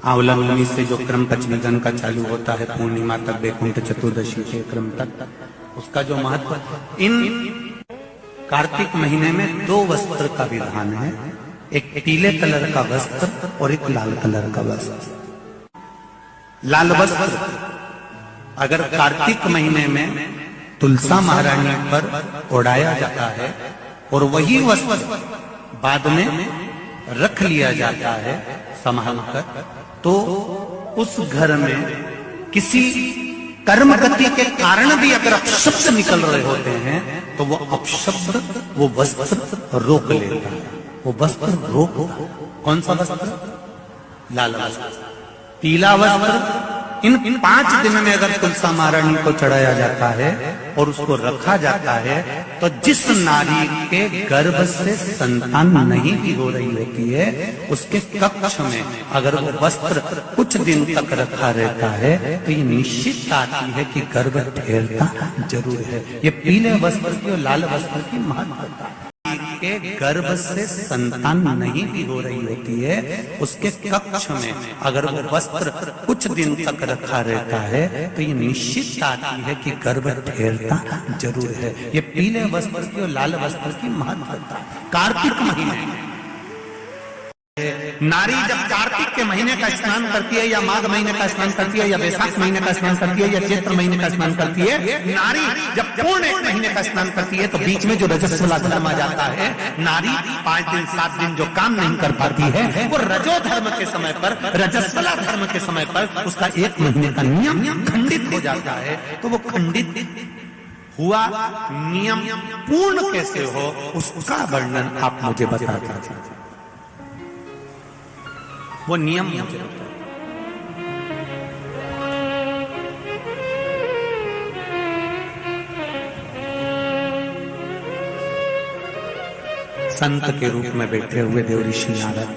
आंवला नवमी से जो क्रम पचवीगन का चालू होता है पूर्णिमा तक, वैकुंठ चतुर्दशी के क्रम तक, उसका जो महत्व, इन कार्तिक महीने में दो वस्त्र का विधान है, एक पीले कलर का वस्त्र और एक लाल कलर का वस्त्र। लाल वस्त्र अगर कार्तिक महीने में तुलसा महारानी पर ओढ़ाया जाता है और वही वस्त्र बाद में रख लिया जाता है संभाल कर, तो उस घर में किसी कर्म गति के कारण भी अगर अपशब्द निकल रहे होते हैं तो वो अपशब्द वो वस्त्र रोक लेता है, वो वस्त्र रोक। कौन सा वस्त्र? लाल वस्त्र, पीला वस्त्र। इन 5 दिन में अगर तुलसा महारानी को चढ़ाया जाता है और उसको रखा जाता है तो जिस नारी के गर्भ से संतान नहीं भी हो रही होती है उसके कक्ष में अगर वो वस्त्र कुछ दिन तक रखा रहता है तो ये निश्चित आती है कि गर्भ ठहरता जरूर है। ये पीले वस्त्र की और लाल वस्त्र की महत्वता के गर्भ से संतान नहीं भी हो रही होती है उसके कक्ष में अगर वो वस्त्र कुछ दिन तक रखा रहता है तो ये निश्चित आती है कि गर्भ ठहरता जरूर है। ये पीले वस्त्र की और लाल वस्त्र की महत्वता। कार्तिक महीने नारी जब कार्तिक के महीने का स्नान करती है या माघ महीने का स्नान करती है या वैशाख महीने का स्नान करती है या चैत्र महीने का स्नान करती है, नारी जब पूर्ण 1 महीने का स्नान करती है तो बीच में जो रजस्वला धर्म आ जाता है, नारी 5 दिन 7 दिन जो काम नहीं कर पाती है वो रजो धर्म के समय पर, रजस्वला धर्म के समय पर उसका 1 महीने का नियम खंडित हो जाता है। तो वो खंडित हुआ नियम पूर्ण कैसे हो उसका वर्णन आप मुझे बता दीजिए। वो नियम मुझे संत के रूप में बैठे हुए देव ऋषि नारद,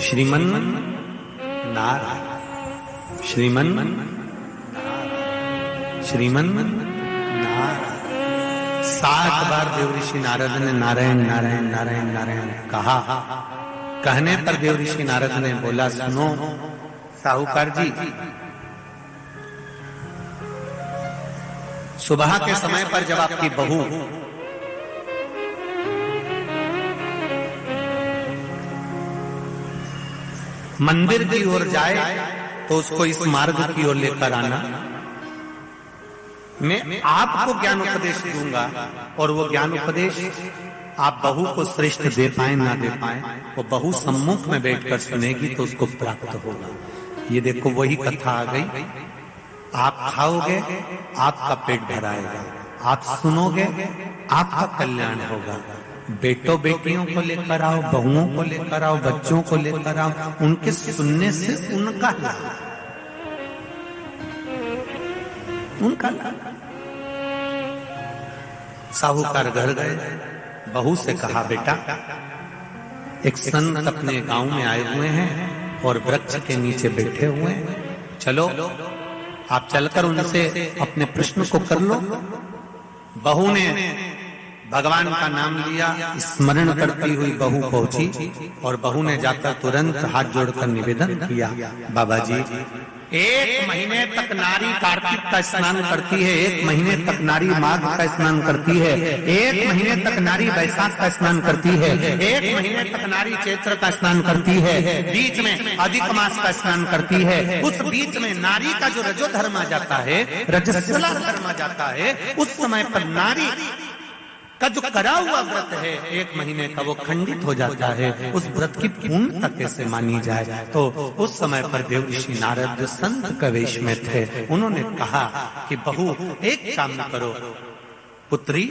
श्रीमन नारायण, श्रीमन नारायण 7 बार देव ऋषि नारद ने नारायण नारायण नारायण नारायण कहा। कहने पर देव ऋषि नारद ने बोला, सुनो साहूकार जी, सुबह के समय पर जब आपकी बहू मंदिर की ओर जाए तो उसको इस मार्ग की ओर लेकर आना। मैं आपको ज्ञान उपदेश दूंगा और वो ज्ञान उपदेश आप बहू को श्रेष्ठ दे पाए ना दे पाए, वो बहू सम्मुख में बैठकर सुनेगी तो उसको प्राप्त होगा। ये देखो वही कथा आ गई। आप खाओगे आपका पेट भराएगा, आप सुनोगे आपका कल्याण होगा। बेटों बेटियों को लेकर आओ, बहुओं को लेकर आओ, बच्चों को लेकर आओ, उनके सुनने से उनका लाभ, उनका लाभ। साहूकार घर गए, बहू से कहा, बेटा एक संत अपने गांव में आए हुए हैं और वृक्ष के नीचे बैठे हुए हैं, चलो आप चलकर उनसे अपने प्रश्न को कर लो। बहू ने भगवान का नाम लिया, स्मरण करती हुई बहू पहुंची और बहू ने जाकर तुरंत हाथ जोड़कर निवेदन किया, बाबा जी 1 महीने तक नारी कार्तिक का स्नान करती है, 1 महीने तक नारी माघ का स्नान करती है, 1 महीने तक नारी वैशाख का स्नान करती है, 1 महीने तक नारी चैत्र का स्नान करती है, बीच में अधिक मास का स्नान करती है। उस बीच में नारी का जो रजो धर्म आ जाता है, रजस्वला धर्म आ जाता है, उस समय पर नारी का जो करा हुआ व्रत है 1 महीने का वो खंडित हो जाता है। उस व्रत की पूर्णता कैसे मानी जाए? तो उस समय पर देव ऋषि नारद जो संत के वेश में थे उन्होंने कहा कि बहू एक काम करो, पुत्री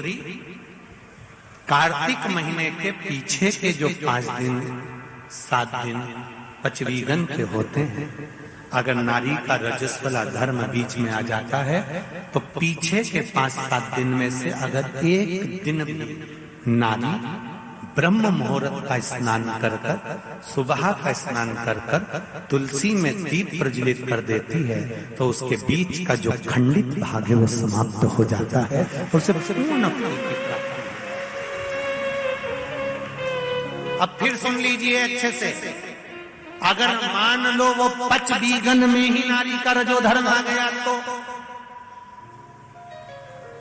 कार्तिक महीने के पीछे के जो 5 दिन 7 दिन पचवीगन के होते हैं, अगर नारी का रजस्वला धर्म बीच में आ जाता है तो पीछे के 5-7 दिन में से अगर 1 दिन भी नारी ब्रह्म मुहूर्त का स्नान कर कर, सुबह का स्नान कर कर तुलसी में दीप प्रज्वलित कर देती है तो उसके बीच का जो खंडित भाग है वो समाप्त हो जाता है और उसे पूर्ण फल की प्राप्ति। अब फिर सुन लीजिए अच्छे से, अगर मान लो वो 5 बीघन में ही नारी का रजोधर्म आ गया तो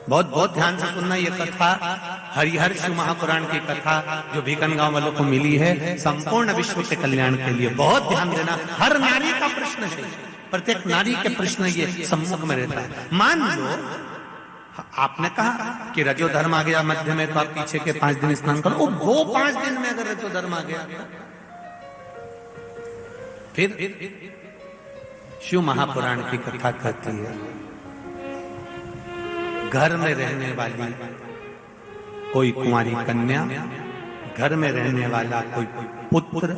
बहुत बहुत ध्यान से सुनना। ये कथा हरिहर शिव महापुराण की कथा जो भीकन गांव वालों को मिली है संपूर्ण विश्व के कल्याण के लिए। बहुत ध्यान देना, हर नारी का प्रश्न है, प्रत्येक नारी के प्रश्न ये सम्मुख में रहता है। मान लो आपने कहा कि रजोधर्म आ गया मध्य में, तो आप पीछे के 5 दिन स्नान करो। वो 5 दिन में अगर रजोधर्म आ गया फिर शिव महापुराण की कथा कहती है घर में रहने वाली कोई कुंवारी कन्या, घर में रहने वाला कोई पुत्र,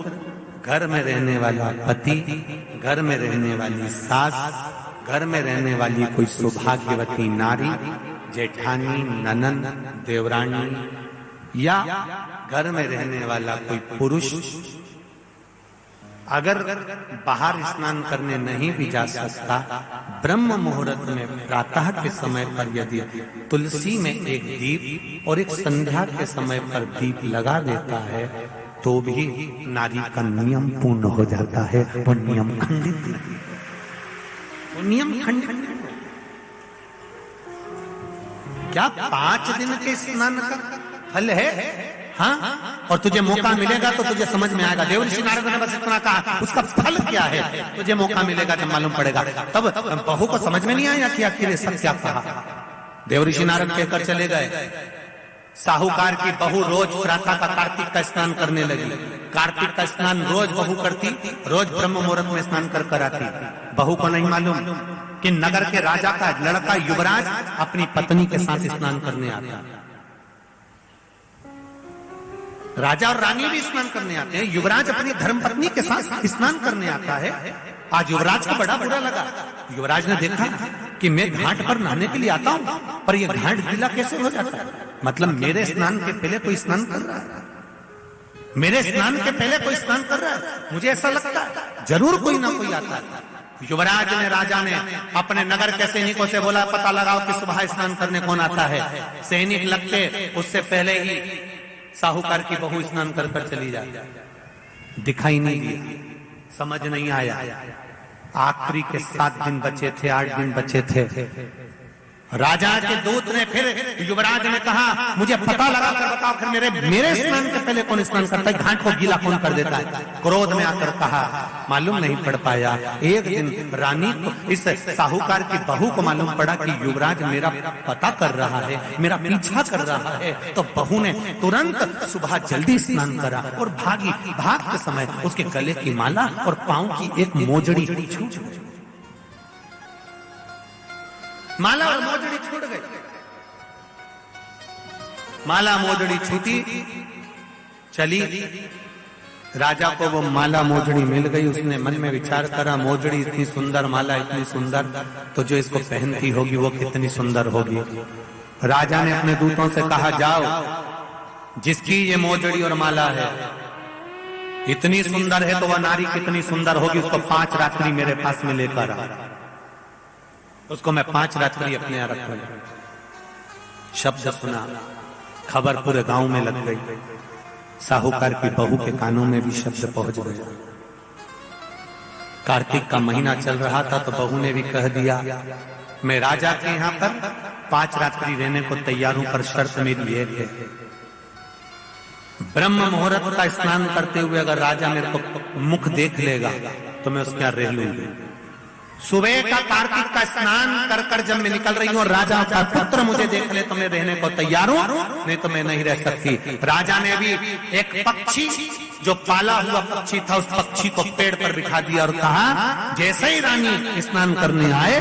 घर में रहने वाला पति, घर में रहने वाली सास, घर में रहने वाली कोई सौभाग्यवती नारी, जेठानी, ननन, देवरानी या घर में रहने वाला कोई पुरुष अगर बाहर स्नान करने नहीं भी जा सकता, ब्रह्म मुहूर्त में प्रातः के समय पर यदि तुलसी में एक दीप और एक संध्या के समय पर दीप लगा देता है तो भी नारी का नियम पूर्ण हो जाता है। वो नियम खंडित नहीं, वो नियम खंडित नहीं। क्या 5 दिन के स्नान का फल है? हाँ, और तुझे मौका मिलेगा तो तुझे समझ में आएगा। देवर्षि नारद ने बस इतना कहा, उसका फल क्या है तुझे मौका मिलेगा जब मालूम पड़ेगा। तब बहू को समझ में नहीं आया कि आखिर ये सब क्या कहा। देवर्षि नारद कहकर चले गए। साहूकार की बहू रोज प्रातः का कार्तिक का स्नान करने लगी। कार्तिक का स्नान रोज बहू करती, रोज ब्रह्म मुहूर्त में स्नान कर आती। बहू को नहीं मालूम कि नगर के राजा का लड़का युवराज अपनी पत्नी के साथ स्नान करने आता। राजा और रानी भी स्नान करने आते हैं, युवराज अपनी धर्मपत्नी के साथ स्नान करने आता है। आज युवराज को बड़ा बुरा लगा। युवराज ने देखा कि मैं घाट पर नहाने के लिए आता हूं, पर यह घाट गीला कैसे हो जाता है? मतलब मेरे स्नान के पहले कोई स्नान कर रहा है, मेरे स्नान के पहले कोई स्नान कर रहा है। मुझे ऐसा लगता है जरूर कोई ना कोई आता है। युवराज ने, राजा ने अपने नगर के सैनिकों से बोला, पता लगाओ कि सुबह स्नान करने कौन आता है। सैनिक लगते उससे पहले ही साहूकार की बहू स्नान कर कर चली जाती। दिखाई नहीं दिया, समझ नहीं आया। आखिरी के 7 दिन बचे थे, 8 दिन बचे थे। राजा के दूत ने फिर युवराज ने कहा, मुझे पता लगा कर बताओ फिर मेरे स्नान के पहले कौन स्नान करता है, घाट को गीला कौन कर देता है। क्रोध में आकर कहा, मालूम नहीं पड़ पाया। एक दिन रानी को, इस साहूकार की बहू को मालूम पड़ा कि युवराज मेरा पता कर रहा है, मेरा पीछा कर रहा है। तो बहू ने तुरंत सुबह जल्दी स्नान करा और भागी। भाग के समय उसके गले की माला और पांव की एक मोजड़ी छूट गई। माला और मोजड़ी छूट गई। माला मोजड़ी छूटी, चली। राजा को वो माला मोजड़ी मिल गई। उसने मन में विचार करा, मोजड़ी इतनी सुंदर, माला इतनी सुंदर, तो जो इसको पहनती होगी वो कितनी सुंदर होगी। राजा ने अपने दूतों से कहा, जाओ, जिसकी ये मोजड़ी और माला है इतनी सुंदर है तो वह नारी कितनी सुंदर होगी, उसको 5 रात्रि मेरे पास में लेकर आ। उसको मैं 5 रात्रि अपने यहां रखूंगा। शब्द सुना, खबर पूरे गांव में लग गई। साहूकार की बहू के कानों में भी शब्द पहुंच गए। कार्तिक का महीना चल रहा था तो बहू ने भी कह दिया, मैं राजा के यहां पर 5 रात्रि रहने को तैयार हूं, पर शर्त मेरी ये है, ब्रह्म मुहूर्त का स्नान करते हुए अगर राजा मेरे को मुख देख लेगा तो मैं उसके यहां रह लूंगी। सुबह का कार्तिक का स्नान कर कर जब मैं निकल रही हूँ और राजा का पुत्र मुझे देख ले तो मैं रहने को तैयार हूँ, नहीं तो मैं नहीं रह सकती। राजा ने भी एक पक्षी, जो पाला हुआ पक्षी था, उस पक्षी को पेड़ पर बिठा दिया और कहा, जैसे ही रानी स्नान करने आए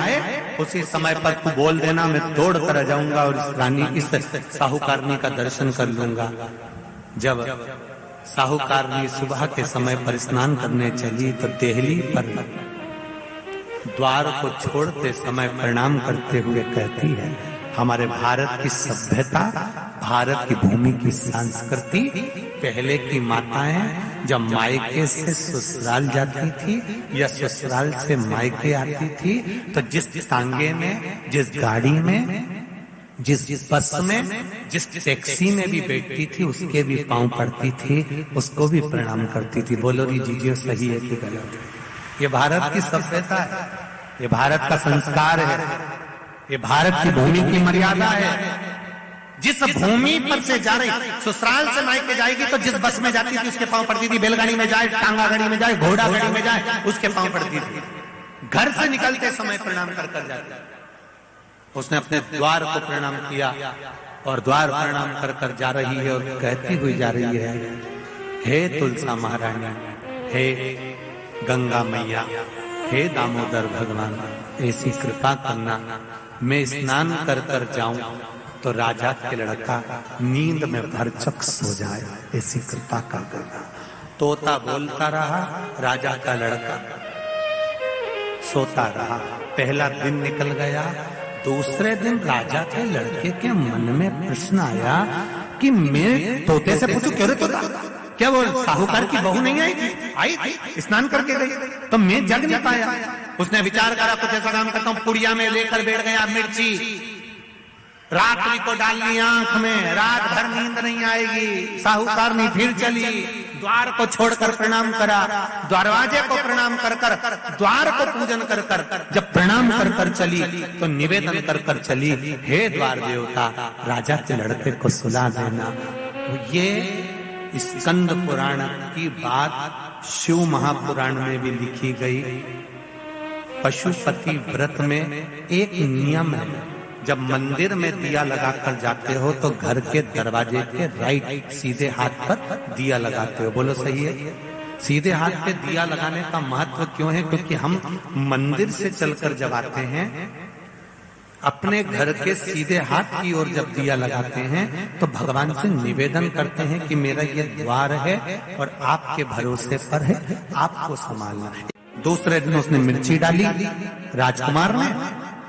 उसी समय पर तू बोल देना, मैं दौड़ कर आ जाऊंगा और इस रानी, इस साहूकारनी का दर्शन कर लूंगा। जब साहूकारनी सुबह के समय पर स्नान करने चली तो देहली पर द्वार को छोड़ते समय प्रणाम करते हुए कहती है, हमारे भारत की सभ्यता, भारत की भूमि की संस्कृति, पहले की माताएं जब मायके से ससुराल जाती थी या ससुराल से मायके आती थी तो जिस तांगे में, जिस गाड़ी में जिस बस में, जिस टैक्सी में भी बैठती थी उसके भी पांव पड़ती थी, उसको भी प्रणाम करती थी। बोलो री जीजिए सही है कि गलत है? ये भारत की सभ्यता है, ये भारत का संस्कार है, ये भारत की भूमि की मर्यादा है। जिस भूमि पर से जा रही, ससुराल से मायके जाएगी तो जिस बस में जाती थी उसके पांव पड़ती थी, बैलगाड़ी में जाए, टांगा गाड़ी में जाए, घोड़ा गाड़ी में जाए, उसके पांव पड़ती थी। घर से निकलते समय प्रणाम कर जाती। उसने अपने द्वार को प्रणाम किया और द्वार प्रणाम कर जा रही है और कहती हुई जा रही है, हे तुलसा महारानी, हे गंगा मैया, हे दामोदर भगवान, ऐसी कृपा करना मैं स्नान कर जाऊं तो राजा के लड़का नींद में भरचक सो जाए, ऐसी कृपा का करना। तोता बोलता रहा, राजा का लड़का सोता रहा। पहला दिन निकल गया। दूसरे दिन राजा के लड़के के मन में प्रश्न आया कि मैं तोते से पूछूं, क्यों रे तोता, क्या वो साहूकार की बहू नहीं आई थी? आई थी, स्नान करके गई, तो मैं जग नहीं पाया। उसने विचार करा, कुछ ऐसा काम करता हूं, पुड़िया में लेकर बैठ गया मिर्ची, रात्रि को डाल ली आंख में, रात भर नींद नहीं आएगी। साहूकार नहीं, फिर चली, द्वार को छोड़कर प्रणाम करा, दरवाजे को प्रणाम कर द्वार को पूजन कर जब प्रणाम कर चली तो निवेदन कर चली, हे द्वार देवता, राजा के लड़के को सुला देना। ये स्कंद पुराण की बात शिव महापुराण में भी लिखी गई। पशुपति व्रत में एक नियम है, जब मंदिर में दिया लगाकर जाते हो तो घर के दरवाजे के राइट सीधे हाथ पर दिया लगाते हो। बोलो सही है? सीधे हाथ पे दिया लगाने का महत्व क्यों है? क्योंकि हम मंदिर से चलकर जब आते हैं, अपने घर के सीधे हाथ की ओर जब दिया लगाते हैं तो भगवान से निवेदन करते हैं कि मेरा ये द्वार है और आपके भरोसे पर है, आपको संभालना है। दूसरे दिन उसने मिर्ची डाली राजकुमार ने,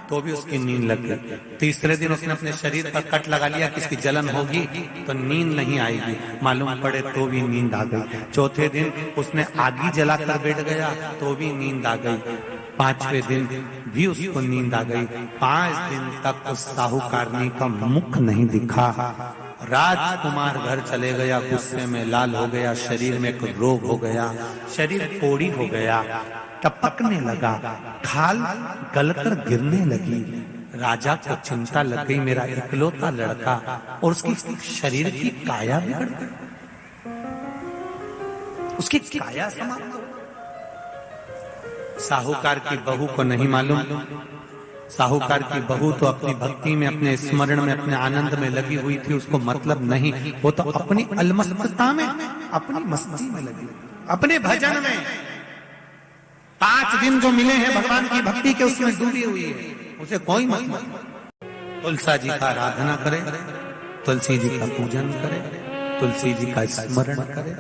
तो भी उसकी नींद लग गई। तीसरे दिन उसने अपने शरीर पर कट लगा लिया कि इसकी जलन होगी तो नींद नहीं आएगी, मालूम पड़े तो भी नींद आ गई। चौथे दिन उसने आगी जलाकर बैठ गया तो भी नींद आ गई। पांचवें दिन भी उसको नींद आ गई। 5 दिन तक उस साहूकारनी का मुख नहीं दिखा। राजकुमार घर चले गया, गुस्से में लाल हो गया, शरीर में कोई रोग हो गया, शरीर कोड़ी हो गया, टपकने लगा, खाल गलकर गिरने लगी। राजा को चिंता लग गई, मेरा इकलौता लड़का और उसकी शरीर की काया बिगड़ गई, उसकी काया समाप्त हो। साहूकार की बहू को नहीं मालूम, साहूकार की बहू तो अपनी भक्ति में, अपने स्मरण में, अपने आनंद में लगी हुई थी, उसको मतलब नहीं, वो तो अपनी अलमस्तता में, अपनी मस्ती में लगी, अपने भजन में। 5 दिन जो मिले हैं भगवान की भक्ति के, उसमें डूबी हुई है, उसे कोई मतलब। तुलसा जी का आराधना करे, तुलसी जी का पूजन करे, तुलसी जी का स्मरण करे।